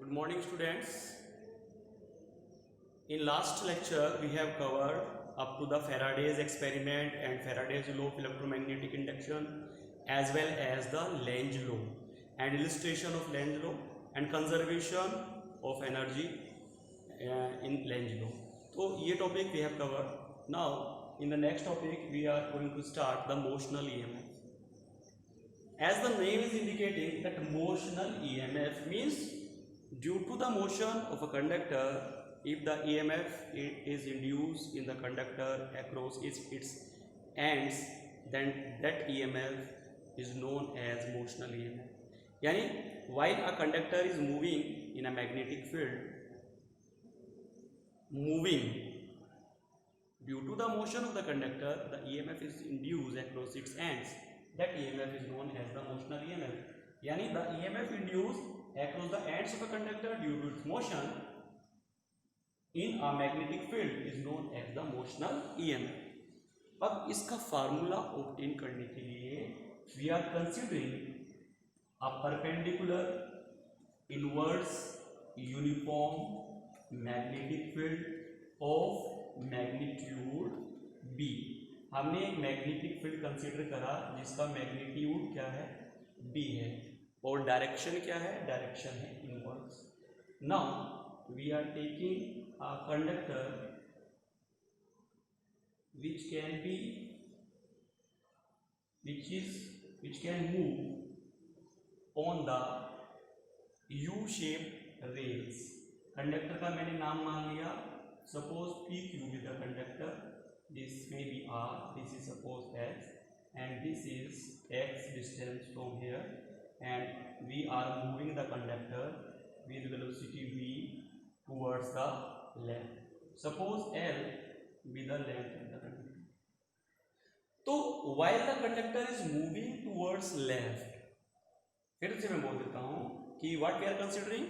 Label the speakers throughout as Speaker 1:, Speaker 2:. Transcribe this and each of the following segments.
Speaker 1: Good morning, students. In last lecture, we have covered up to the Faraday's experiment and Faraday's law of electromagnetic induction, as well as the Lenz law and illustration of Lenz law and conservation of energy in Lenz law. So, ये topic we have covered. Now, in the next topic, we are going to start the motional EMF. As the name is indicating that motional EMF means due to the motion of a conductor, if the EMF is induced in the conductor across its ends, then that EMF is known as motional EMF. Yani while a conductor is moving in a magnetic field, due to the motion of the conductor, the EMF is induced across its ends. That EMF is known as the motional EMF. Yani the EMF induced across the ends of a conductor due to its motion in a magnetic field is known as the motional EMF. अब इसका formula obtain करने के लिए we are considering a perpendicular inverse uniform magnetic field of magnitude B. हमने एक magnetic field consider करा जिसका magnitude क्या है, B है, और डायरेक्शन क्या है, डायरेक्शन है inverse. Now we are taking a conductor which can move on the U-shaped rails. Conductor का मैंने नाम मान लिया, suppose PQ with the conductor. This may be R, this is suppose S, and this is X distance from here, and we are moving the conductor with velocity V towards the left. Suppose L with the length of the conductor. तो while the conductor is moving towards left, फिर से मैं बोल देता हूँ कि what we are considering?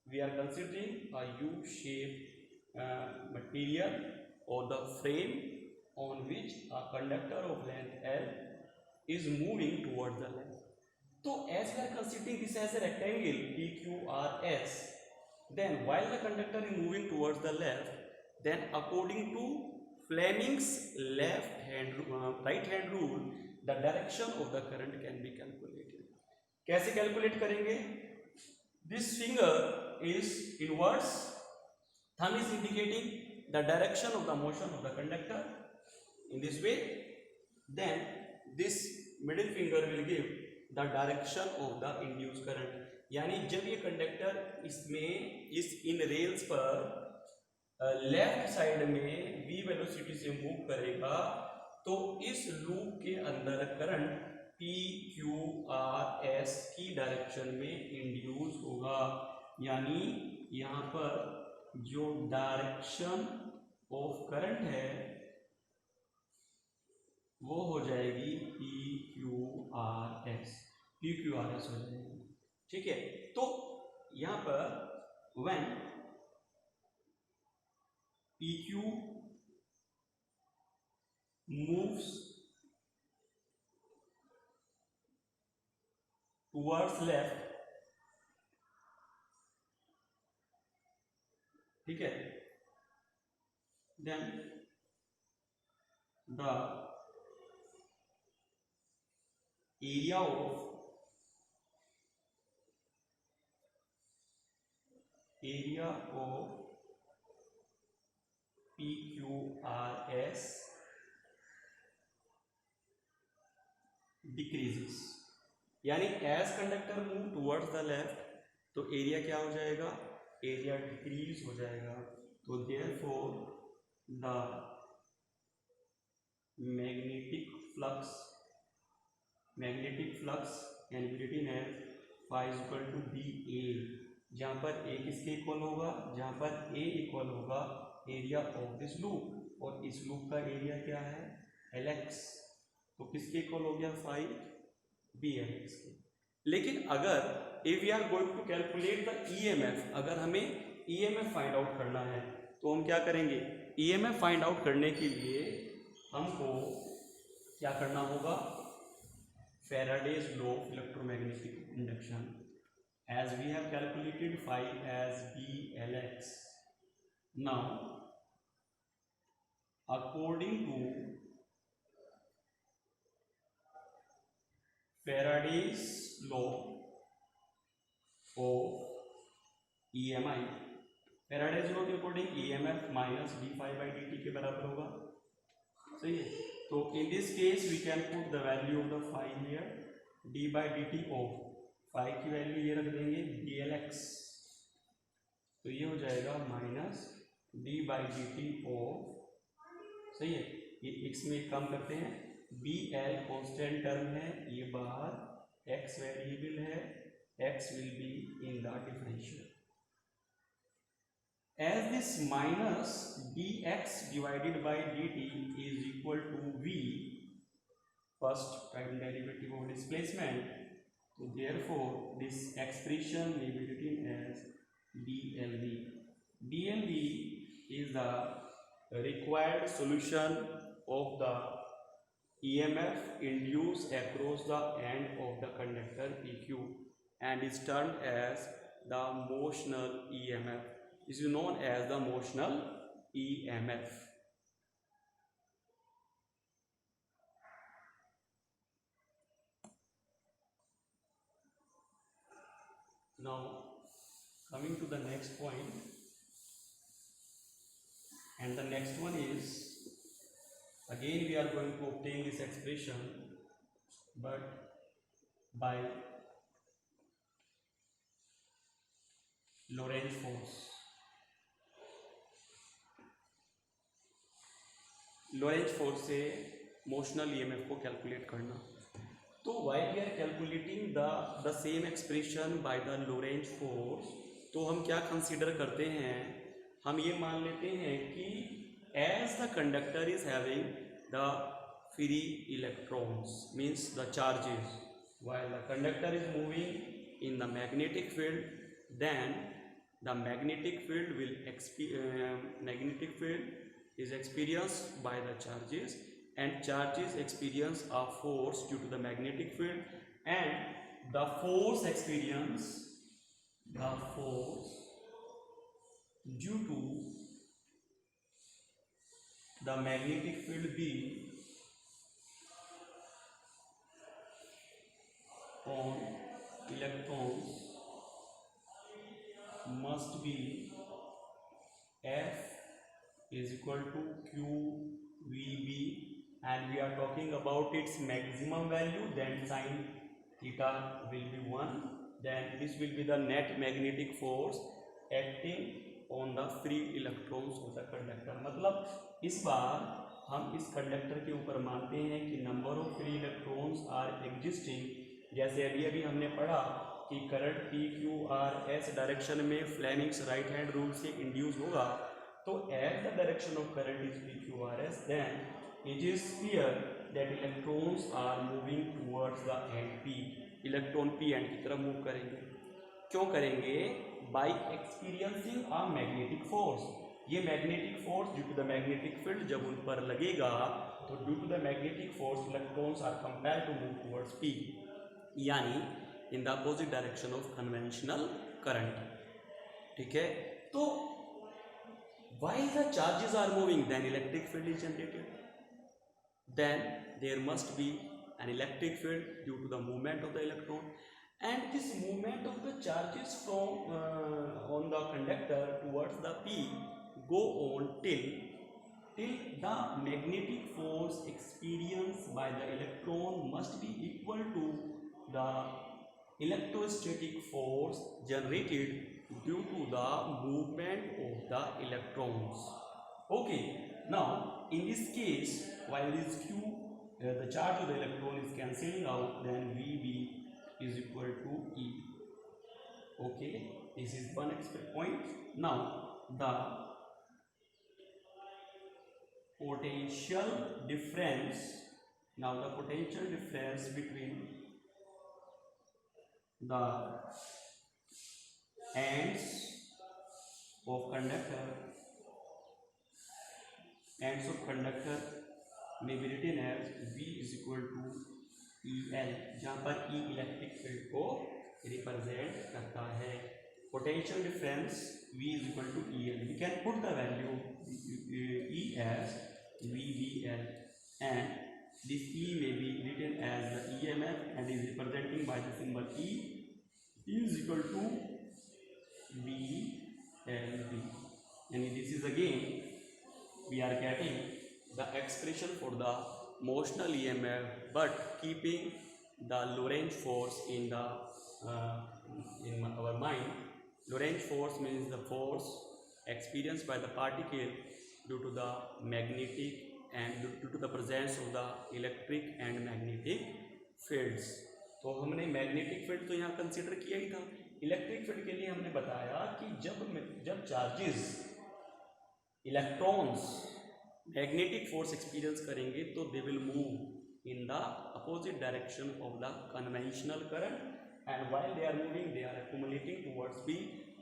Speaker 1: We are considering a U-shaped material or the frame on which a conductor of length L is moving towards the left. So as we are considering this as a rectangle PQRS, then while the conductor is moving towards the left, then according to Fleming's right hand rule, the direction of the current can be calculated. कैसे calculate करेंगे? This finger is inverse, thumb is indicating the direction of the motion of the conductor in this way, then this middle finger will give the direction of the induced current. यानी जब ये conductor इस इन rails पर left side में v velocity से move करेगा तो इस लूप के अंदर करंट PQRS की डायरेक्शन में इंड्यूस होगा. यानी यहाँ पर जो डायरेक्शन ऑफ करंट है वो हो जाएगी PQRS हो जाएगी. ठीक है, तो यहाँ पर when PQ moves towards left, ठीक है, then the area of PQRS decreases. यानी as conductor move towards the left तो एरिया क्या हो जाएगा, एरिया डिक्रीज हो जाएगा. तो therefore the magnetic flux can be written as phi is equal to dA, जहाँ पर A किसके इक्वल होगा, जहाँ पर A इक्वल होगा एरिया ऑफ दिस लूप, और इस लूप का एरिया क्या है, Lx, तो किसके इक्वल हो गया, phi Blx के. लेकिन अगर if we are going to calculate the EMF, अगर हमें EMF फाइंड आउट करना है तो हम क्या करेंगे, EMF फाइंड आउट करने के लिए हमको क्या करना होगा, Faraday's law of electromagnetic induction as we have calculated phi as BLX. Now, according to Faraday's law of EMI, Faraday's law के according EMF minus d phi by d t के बराबर होगा, सही है। तो in this case we can put the value of the phi here, d by d t of phi की value ये रख देंगे BLX, तो ये हो जाएगा minus d by d t of, सही है। ये x में कम करते हैं, BL कांस्टेंट टर्म है, ये बाहर, x वेरिएबल है, x will be in the differential. As this minus dx divided by dt is equal to v, first time derivative of displacement, so therefore this expression may be written as dLV. dLV is the required solution of the EMF induced across the end of the conductor PQ and is termed as the motional EMF. This is known as the motional EMF. Now coming to the next point, and the next one is, again we are going to obtain this expression but by Lorentz force. Lorentz force से motional EMF को calculate करना। तो why we are calculating the same expression by the Lorentz force, तो हम क्या consider करते हैं, हम ये मान लेते हैं कि as the conductor is having the free electrons means the charges while the conductor is moving in the magnetic field, then the magnetic field is experienced by the charges, and charges experience a force due to the magnetic field, and the force due to the magnetic field being on electrons must be F is equal to QVB, and we are talking about its maximum value, then sin theta will be 1, then this will be the net magnetic force acting on the free electrons of the conductor। मतलब इस बार हम इस conductor के ऊपर मानते हैं कि number of free electrons are existing, जैसे अभी हमने पढ़ा कि current P Q R S direction में फ्लेमिंग्स राइट हैंड रूल से इंड्यूस होगा, तो at the direction of current is P Q R S, then it is clear that electrons are moving towards the end P, electron P end की तरफ move करेंगे। क्यों करेंगे? By experiencing a magnetic force. ये magnetic force due to the magnetic field जब उन पर लगेगा तो due to the magnetic force electrons are compelled to move towards P, यानी in the opposite direction of conventional current. ठीक है, तो while the charges are moving, then electric field is generated, then there must be an electric field due to the movement of the electron, and this movement of the charges from on the conductor towards the P go on till the magnetic force experienced by the electron must be equal to the electrostatic force generated due to the movement of the electrons. Okay, now in this case, while this q the charge of the electron is cancelling out, then VB is equal to E. Okay, this is one point. Now the potential difference between the ends of conductor may be written as V is equal to EL, जहाँ पर E electric field को represent करता है। Potential difference V is equal to EL, we can put the value E as VBL and this E may be written as the EMF and is representing by the symbol E is equal to VLB, and this is again we are getting the expression for the motional EMF but keeping the Lorentz force in the in our mind. Lorentz force means the force experienced by the particle due to the magnetic and due to the presence of the electric and magnetic fields. तो हमने magnetic field तो यहाँ consider किया ही था। Electric field के लिए हमने बताया कि जब charges electrons magnetic force experience करेंगे तो they will move in the opposite direction of the conventional current, and while they are moving they are accumulating towards B,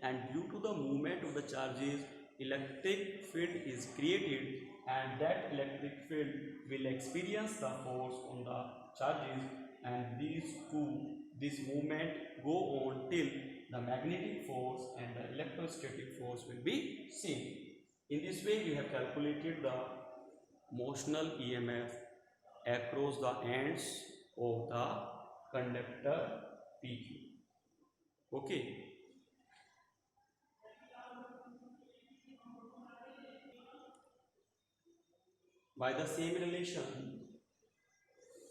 Speaker 1: and due to the movement of the charges electric field is created, and that electric field will experience the force on the charges, and this movement go on till the magnetic force and the electrostatic force will be seen. In this way we have calculated the motional EMF across the ends of the conductor PQ. Okay. By the same relation,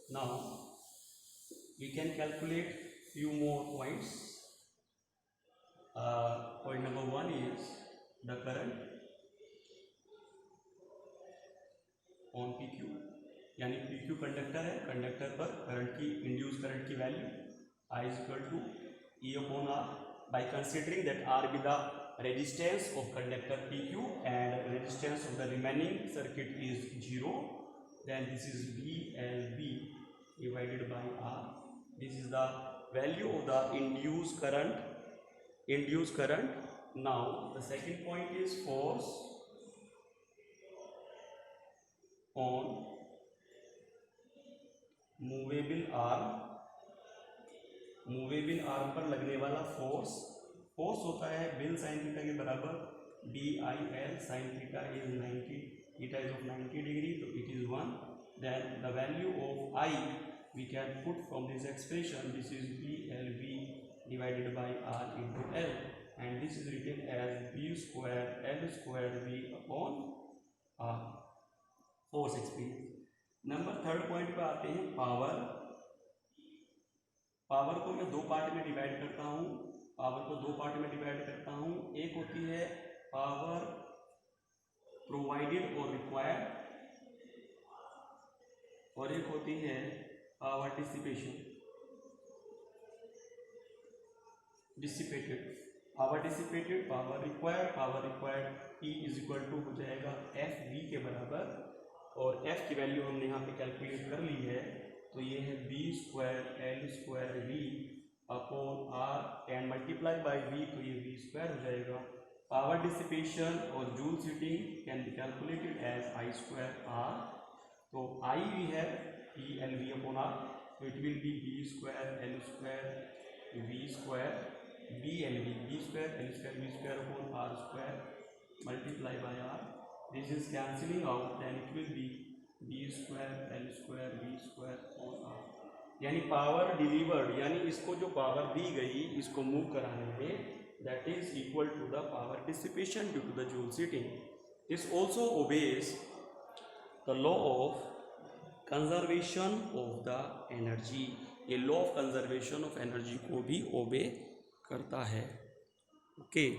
Speaker 1: now we can calculate few more points. Point number 1 is the current on PQ, यानी PQ conductor है, conductor पर current की induce current की value I is equal to E upon R, by considering that R be the resistance of conductor PQ and resistance of the remaining circuit is 0, then this is VLB divided by R. This is the value of the induced current. Now the second point is force on movable arm पर लगने वाला force होता है bill sine theta के बराबर DIL sine theta is 90, theta is of 90 degree, तो it is 1. Then the value of I we can put from this expression, this is VLB divided by R into L, and this is written as B square L square V upon R. Force experience. Number third point पर आते हैं power को मैं दो part में divide करता हूँ. एक होती है पावर प्रोवाइडेड और रिक्वायर्ड, और एक होती है power dissipated. Power required P is equal to हो जाएगा FV के बराबर, और F की वैल्यू हमने यहाँ पे कैलकुलेट कर ली है, तो ये है B square L square V upon R and multiply by V, तो ये V स्क्वायर हो जाएगा. पावर डिसिपेशन और Joule heating can be calculated as I square R. तो I वी है PLV अपॉन R, तो it will be B square L square V square BLV, B square L square V square upon R square multiply by R. This is cancelling out, then it will be B square L square V square on R. यानी power delivered, यानी इसको जो power दी गई इसको move कराने में, that is equal to the power dissipation due to the Joule heating. This also obeys the law of conservation of the energy. ये law of conservation of energy को भी obey करता है. Okay.